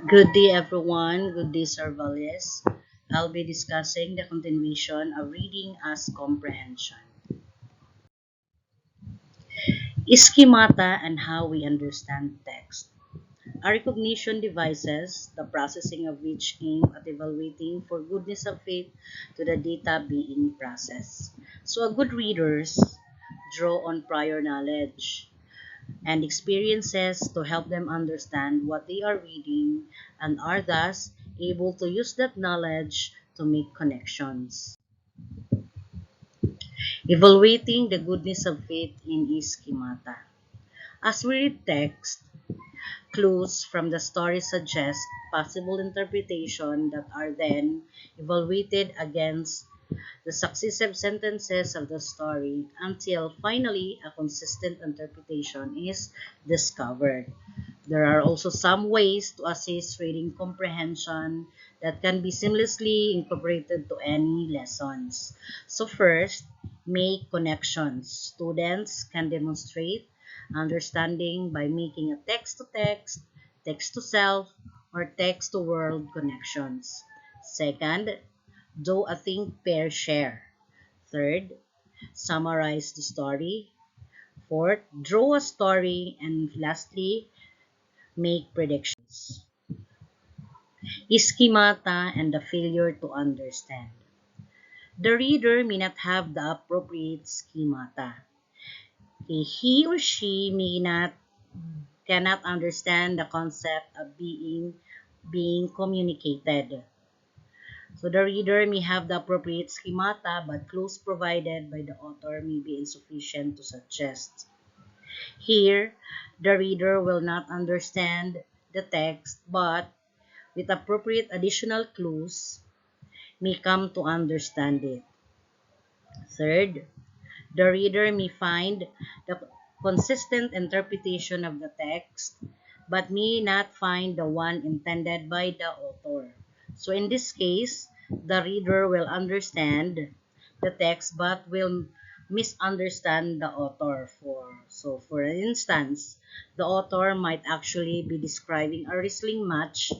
Good day, everyone. Good day, Sir Valles. I'll be discussing the continuation of reading as comprehension. Schemata and how we understand text. Are recognition devices, the processing of which aim at evaluating for goodness of faith to the data being processed. So, a good readers draw on prior knowledge and experiences to help them understand what they are reading and are thus able to use that knowledge to make connections. Evaluating the goodness of faith in schemata. As we read text, clues from the story suggest possible interpretation that are then evaluated against the successive sentences of the story until finally a consistent interpretation is discovered. There are also some ways to assist reading comprehension that can be seamlessly incorporated to any lessons. So first, make connections. Students can demonstrate understanding by making a text-to-text, text-to-self, or text-to-world connections. Second, do a think, pair, share. Third, summarize the story. Fourth, draw a story. And lastly, make predictions. Schemata and the failure to understand. The reader may not have the appropriate schemata. He or she may not cannot understand the concept of being communicated. So the reader may have the appropriate schemata, but clues provided by the author may be insufficient to suggest. Here, the reader will not understand the text, but with appropriate additional clues, may come to understand it. Third, the reader may find the consistent interpretation of the text, but may not find the one intended by the author. So in this case, the reader will understand the text but will misunderstand the author. For instance, the author might actually be describing a wrestling match,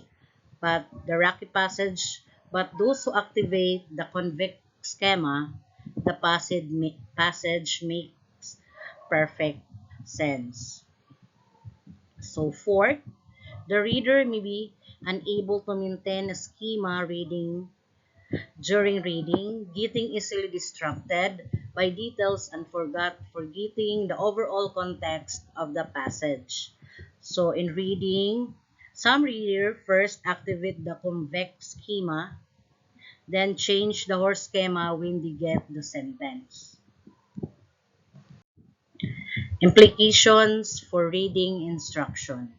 but the rocky passage, but those who activate the convict schema, the passage makes perfect sense. So fourth, the reader may be unable to maintain a schema reading during reading, getting easily distracted by details and forgetting the overall context of the passage. So in reading, some reader first activate the convex schema, then change the whole schema when they get the sentence. Implications for reading instruction.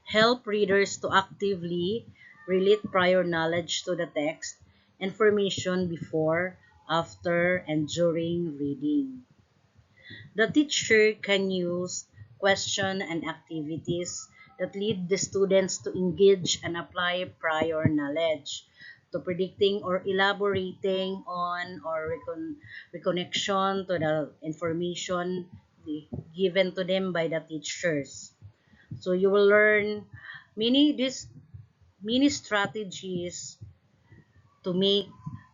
Help readers to actively relate prior knowledge to the text, information before, after, and during reading. The teacher can use question and activities that lead the students to engage and apply prior knowledge to predicting or elaborating on or reconnection to the information given to them by the teachers. So you will learn these many strategies to make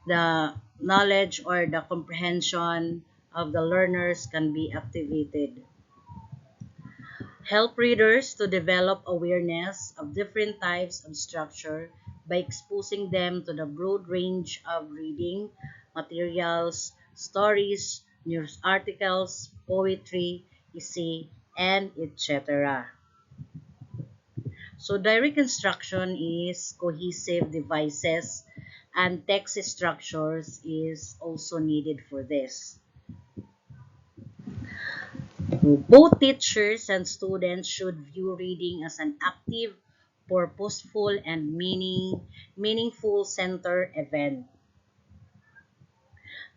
the knowledge or the comprehension of the learners can be activated. Help readers to develop awareness of different types of structure by exposing them to the broad range of reading materials, stories, news articles, poetry, essay, and etc. So direct instruction is cohesive devices and text structures is also needed for this. Both teachers and students should view reading as an active, purposeful, and meaningful center event.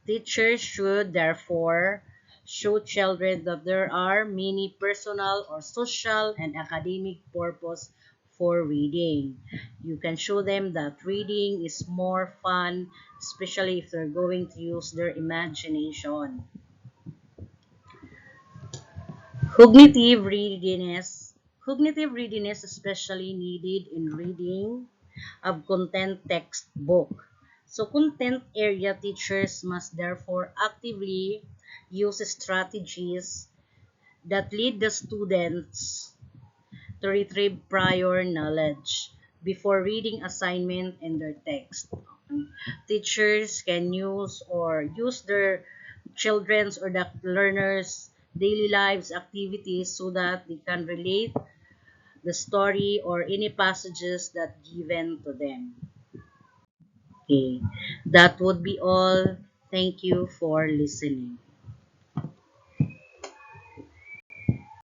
Teachers should therefore show children that there are many personal or social and academic purpose for reading. You can show them that reading is more fun, especially if they're going to use their imagination. Cognitive readiness. Cognitive readiness is especially needed in reading of content textbook. So content area teachers must therefore actively use strategies that lead the students to retrieve prior knowledge before reading assignment and their text. Teachers can use their children's or the learners' daily lives activities so that they can relate the story or any passages that given to them. Okay, that would be all. Thank you for listening.